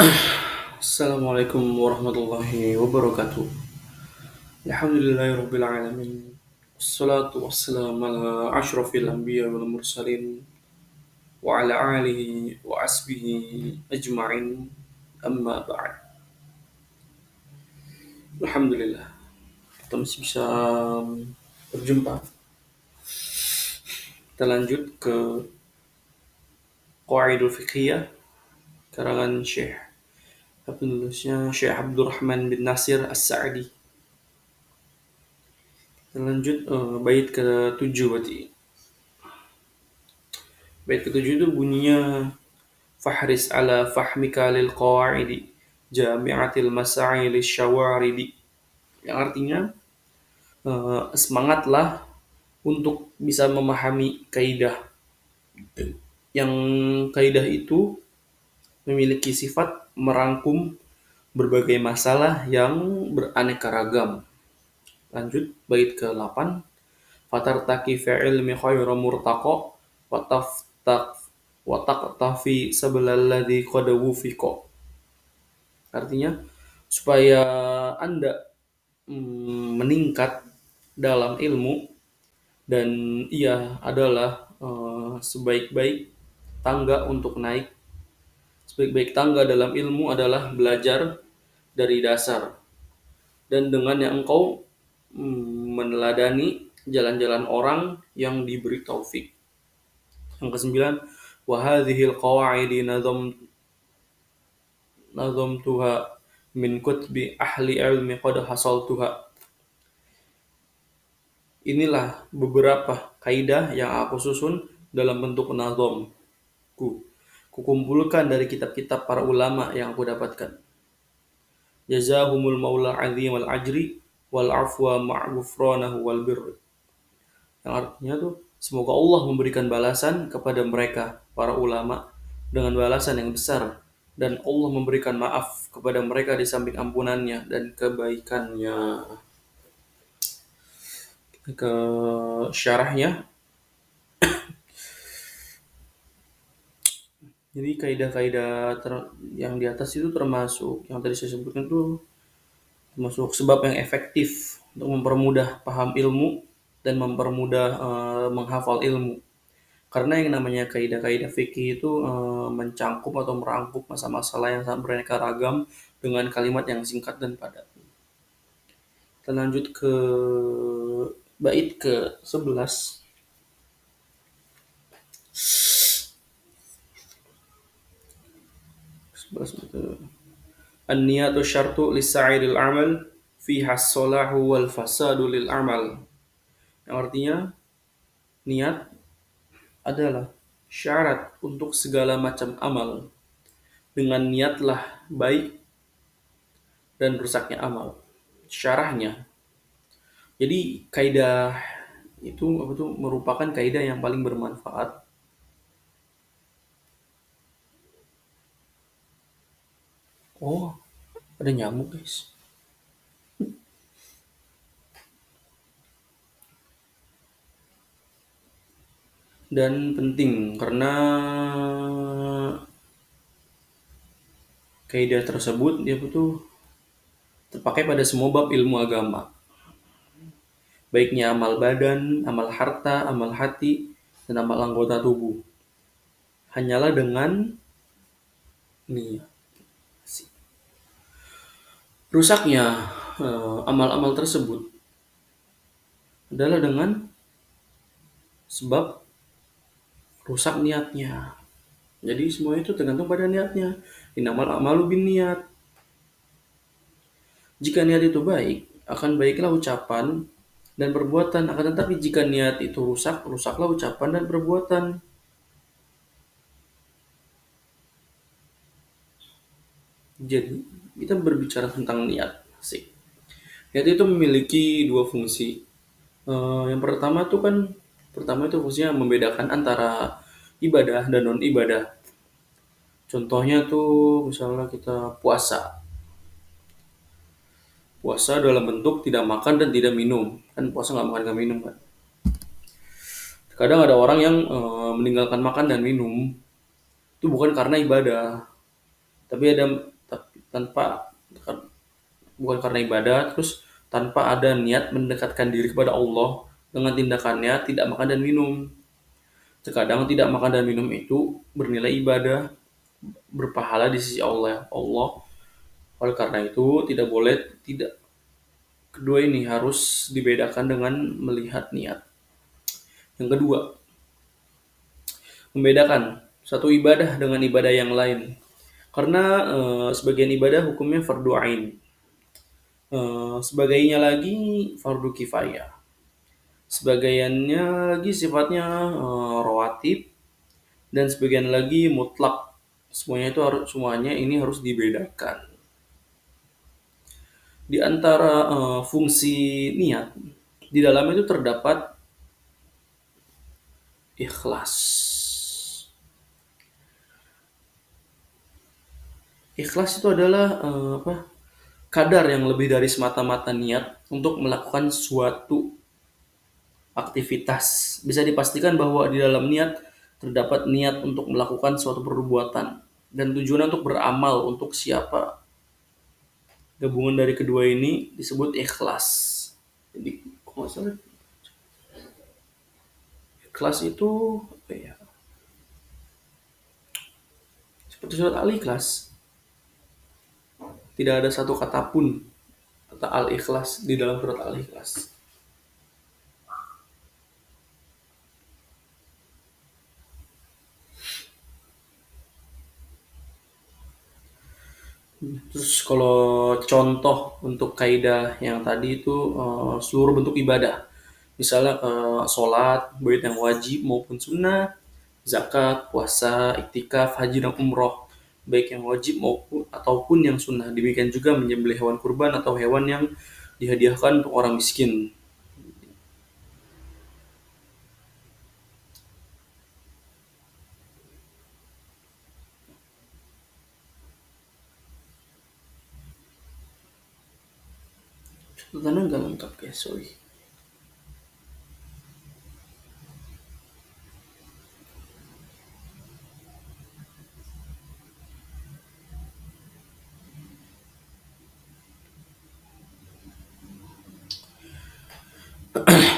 Assalamualaikum warahmatullahi wabarakatuh. Alhamdulillahirabbil alamin. Wassalatu wassalamu ala asyrafil anbiya wal mursalin wa ala alihi wa asbihi ajma'in. Amma ba'd. Alhamdulillah kita masih bisa berjumpa. Kita lanjut ke Qawaidul Fiqhiyah karangan penulisnya Syekh Abdurrahman bin Nasir As-Sa'di. Kita lanjut bait ke-7 berarti. Bait ke-7 itu bunyinya Fahris ala fahmika lil qawaidi jami'atil masail syawaridi, yang artinya semangatlah untuk bisa memahami kaidah, yang kaidah itu memiliki sifat merangkum berbagai masalah yang beraneka ragam. Lanjut bait ke-8, fatartaki fi'ilmi khairu murtaqa wa taqtafi sabalalladzi qad wufiqa. Artinya supaya Anda meningkat dalam ilmu, dan ia adalah sebaik-baik tangga untuk naik. Sebaik-baik tangga dalam ilmu adalah belajar dari dasar, dan dengan yang engkau meneladani jalan-jalan orang yang diberi taufik. Yang kesembilan, wa hadhil qawaidi nazamtuha min kutbi ahli ilmi qad hasaltuha. Inilah beberapa kaidah yang aku susun dalam bentuk nazam. Kukumpulkan dari kitab-kitab para ulama yang aku dapatkan. Jazahumul maula azim al ajri wal afwa ma'ghufranahu wal birr. Yang artinya tuh, semoga Allah memberikan balasan kepada mereka para ulama dengan balasan yang besar, dan Allah memberikan maaf kepada mereka di samping ampunannya dan kebaikannya. Ke syarahnya. Jadi kaidah-kaidah yang di atas itu termasuk yang tadi saya sebutkan itu termasuk sebab yang efektif untuk mempermudah paham ilmu dan mempermudah menghafal ilmu. Karena yang namanya kaidah-kaidah fikih itu mencangkup atau merangkup masalah-masalah yang sangat beraneka ragam dengan kalimat yang singkat dan padat. Kita lanjut ke bait ke-11. An-niyatu syartu lisa'iril amal fiha as-salahu wal fasadu lil amal. Yang artinya niat adalah syarat untuk segala macam amal. Dengan niatlah baik dan rusaknya amal. Syarahnya. Jadi kaidah itu merupakan kaidah yang paling bermanfaat. Oh, ada nyamuk, guys. Dan penting karena kaidah tersebut dia terpakai pada semua bab ilmu agama. Baiknya amal badan, amal harta, amal hati, dan amal anggota tubuh. Hanyalah dengan niat. Rusaknya amal-amal tersebut adalah dengan sebab rusak niatnya. Jadi semua itu tergantung pada niatnya. Innamal a'malu binniyat. Jika niat itu baik, akan baiklah ucapan dan perbuatan. Akan tetapi jika niat itu rusak, rusaklah ucapan dan perbuatan. Jadi kita berbicara tentang niat. Asik. Niat itu memiliki dua fungsi. Yang pertama itu fungsinya membedakan antara ibadah dan non ibadah. Contohnya tuh misalnya kita puasa. Puasa dalam bentuk tidak makan dan tidak minum. Kan puasa nggak makan nggak minum kan. Kadang ada orang yang meninggalkan makan dan minum itu bukan karena ibadah, tapi ada tanpa bukan karena ibadah, terus tanpa ada niat mendekatkan diri kepada Allah dengan tindakannya tidak makan dan minum. Terkadang tidak makan dan minum itu bernilai ibadah, berpahala di sisi Allah. Oleh karena itu tidak boleh tidak kedua ini harus dibedakan dengan melihat niat. Yang kedua, membedakan satu ibadah dengan ibadah yang lain. Karena sebagian ibadah hukumnya fardu ain. Sebagainya lagi fardu kifayah. Sebagiannya lagi sifatnya rawatib dan sebagian lagi mutlak. Semuanya ini harus dibedakan. Di antara fungsi niat di dalamnya itu terdapat ikhlas. Ikhlas itu adalah kadar yang lebih dari semata-mata niat untuk melakukan suatu aktivitas. Bisa dipastikan bahwa di dalam niat terdapat niat untuk melakukan suatu perbuatan dan tujuan untuk beramal untuk siapa. Gabungan dari kedua ini disebut ikhlas. Jadi, kalau nggak salah, ikhlas itu apa ya? Seperti surat Al-Ikhlas. Tidak ada satu kata pun kata Al-Ikhlas di dalam surat Al-Ikhlas. Terus kalau contoh untuk kaidah yang tadi itu seluruh bentuk ibadah. Misalnya sholat, baik yang wajib maupun sunnah, zakat, puasa, iktikaf, haji dan umroh, baik yang wajib maupun ataupun yang sunnah. Demikian juga menyembelih hewan kurban atau hewan yang dihadiahkan untuk orang miskin. Catatannya nggak lengkap guys, sorry.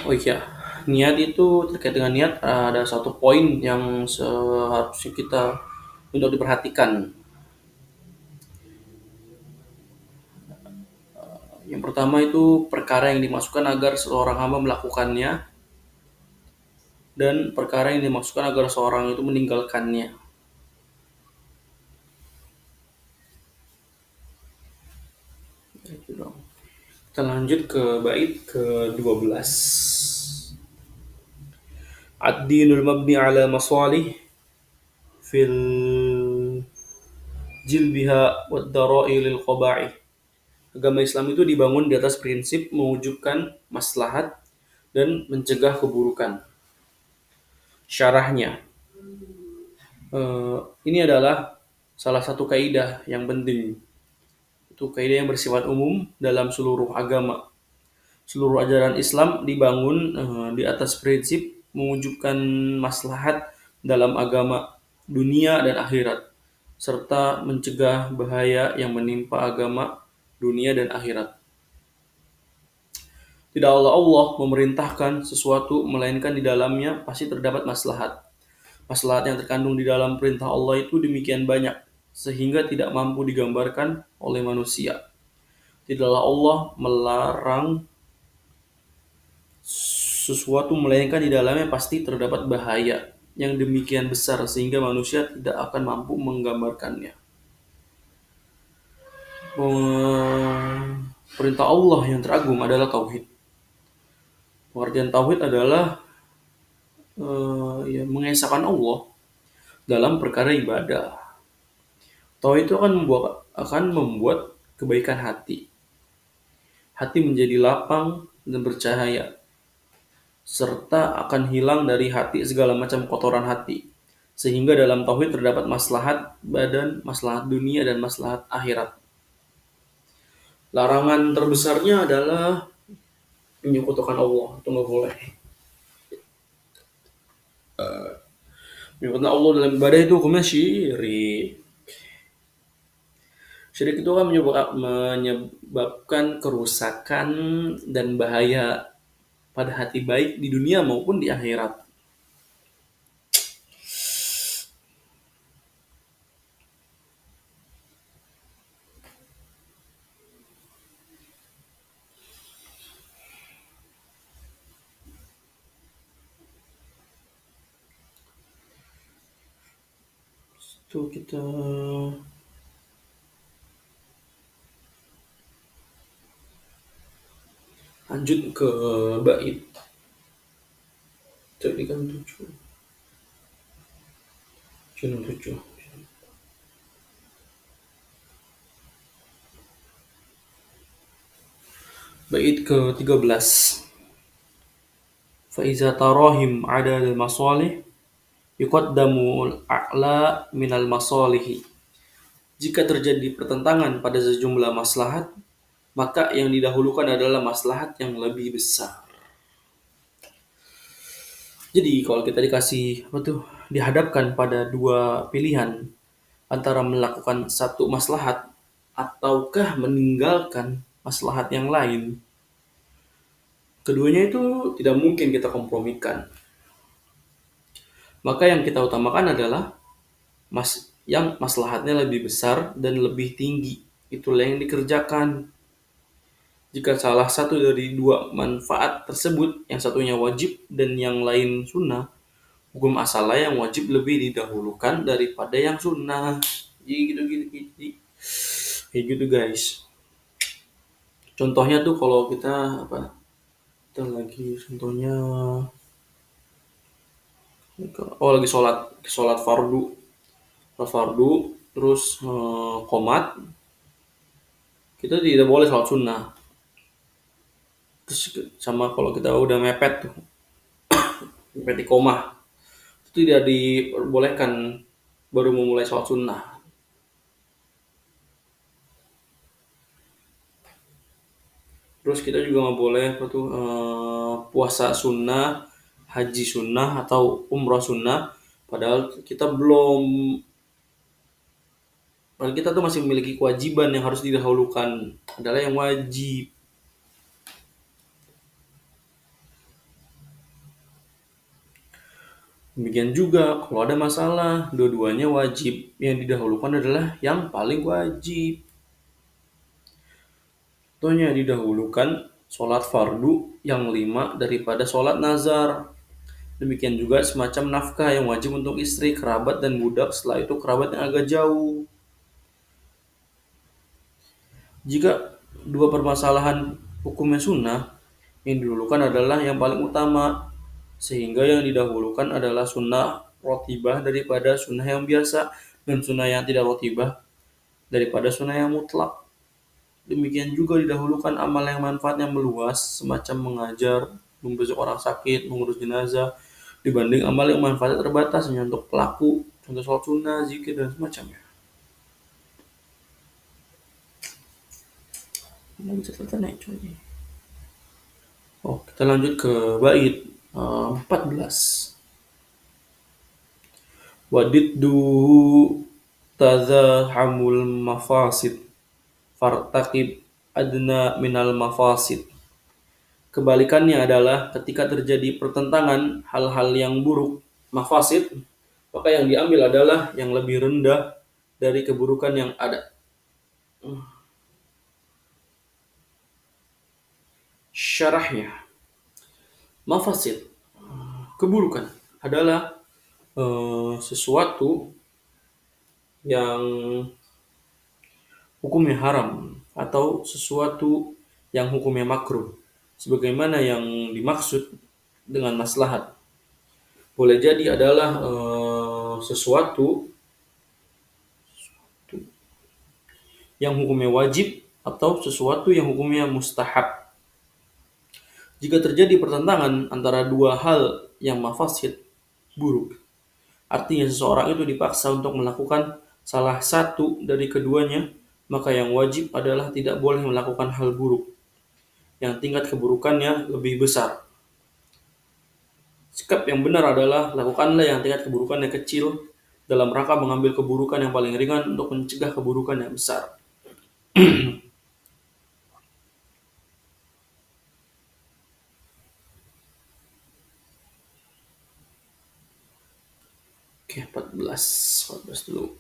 Oh iya, niat itu terkait dengan niat ada satu poin yang seharusnya kita untuk diperhatikan. Yang pertama itu perkara yang dimasukkan agar seorang hamba melakukannya dan perkara yang dimasukkan agar seorang itu meninggalkannya. Itu dong. Kita lanjut ke bait ke-12. Ad-dinul mabni ala masalih fil jilbiha wad dara'i lil qaba'ih. Agama Islam itu dibangun di atas prinsip mewujudkan maslahat dan mencegah keburukan. Syarahnya, ini adalah salah satu kaidah yang penting. Itu kaidah yang bersifat umum dalam seluruh agama. Seluruh ajaran Islam dibangun di atas prinsip mewujudkan maslahat dalam agama, dunia dan akhirat, serta mencegah bahaya yang menimpa agama, dunia dan akhirat. Tidak Allah memerintahkan sesuatu melainkan di dalamnya pasti terdapat maslahat. Maslahat yang terkandung di dalam perintah Allah itu demikian banyak sehingga tidak mampu digambarkan oleh manusia. Tidaklah Allah melarang sesuatu melainkan di dalamnya pasti terdapat bahaya yang demikian besar sehingga manusia tidak akan mampu menggambarkannya. Perintah Allah yang teragung adalah tauhid. Pengertian tauhid adalah mengesahkan Allah dalam perkara ibadah. Tauhid itu akan membuat kebaikan hati. Hati menjadi lapang dan bercahaya, serta akan hilang dari hati segala macam kotoran hati. Sehingga dalam tauhid terdapat maslahat badan, maslahat dunia, dan maslahat akhirat. Larangan terbesarnya adalah menyekutukan Allah. Itu nggak boleh. Menyekutukan Allah dalam ibadah itu hukumnya syirik. Syirik itu kan menyebabkan kerusakan dan bahaya pada hati baik di dunia maupun di akhirat. Itu kita lanjut ke bait. Tadi kan 7. Channel 7. Bait ke-13. Fa iza tarahim adad al-masalih yuqaddamu al-a'la minal masalihi. Jika terjadi pertentangan pada sejumlah maslahat, maka yang didahulukan adalah maslahat yang lebih besar. Jadi kalau kita dihadapkan pada dua pilihan antara melakukan satu maslahat ataukah meninggalkan maslahat yang lain, keduanya itu tidak mungkin kita kompromikan. Maka yang kita utamakan adalah yang maslahatnya lebih besar dan lebih tinggi. Itulah yang dikerjakan. Jika salah satu dari dua manfaat tersebut, yang satunya wajib dan yang lain sunnah, hukum asalnya yang wajib lebih didahulukan daripada yang sunnah. Jadi gitu. Kayak gitu guys. Contohnya tuh kalau kita kita lagi contohnya lagi sholat fardu terus qomat, kita tidak boleh sholat sunnah. Terus sama kalau kita udah mepet iqomah, itu tidak diperbolehkan baru memulai sholat sunnah. Terus kita juga nggak boleh puasa sunnah, haji sunnah atau umrah sunnah, padahal kita tuh masih memiliki kewajiban yang harus didahulukan adalah yang wajib. Demikian juga kalau ada masalah, dua-duanya wajib. Yang didahulukan adalah yang paling wajib. Contohnya didahulukan sholat fardu yang 5 daripada sholat nazar. Demikian juga semacam nafkah yang wajib untuk istri, kerabat, dan budak. Setelah itu kerabat yang agak jauh. Jika dua permasalahan hukumnya sunnah, yang didahulukan adalah yang paling utama. Sehingga yang didahulukan adalah sunnah rotibah daripada sunnah yang biasa, dan sunnah yang tidak rotibah daripada sunnah yang mutlak. Demikian juga didahulukan amal yang manfaatnya meluas, semacam mengajar, membesuk orang sakit, mengurus jenazah, dibanding amal yang manfaatnya terbatas hanya untuk pelaku, contoh sholat sunnah, zikir, dan semacamnya. Kita lanjut ke bait 14. Wadiddu tazahamul mafasid fartaqib adna minal mafasid. Kebalikannya adalah ketika terjadi pertentangan hal-hal yang buruk, mafasid, maka yang diambil adalah yang lebih rendah dari keburukan yang ada. Syarahnya, mafasid, keburukan adalah sesuatu yang hukumnya haram atau sesuatu yang hukumnya makruh, sebagaimana yang dimaksud dengan maslahat. Boleh jadi adalah sesuatu yang hukumnya wajib atau sesuatu yang hukumnya mustahab. Jika terjadi pertentangan antara dua hal yang mafasid buruk, artinya seseorang itu dipaksa untuk melakukan salah satu dari keduanya, maka yang wajib adalah tidak boleh melakukan hal buruk yang tingkat keburukannya lebih besar. Sikap yang benar adalah lakukanlah yang tingkat keburukannya kecil dalam rangka mengambil keburukan yang paling ringan untuk mencegah keburukan yang besar. Oke, 14 dulu.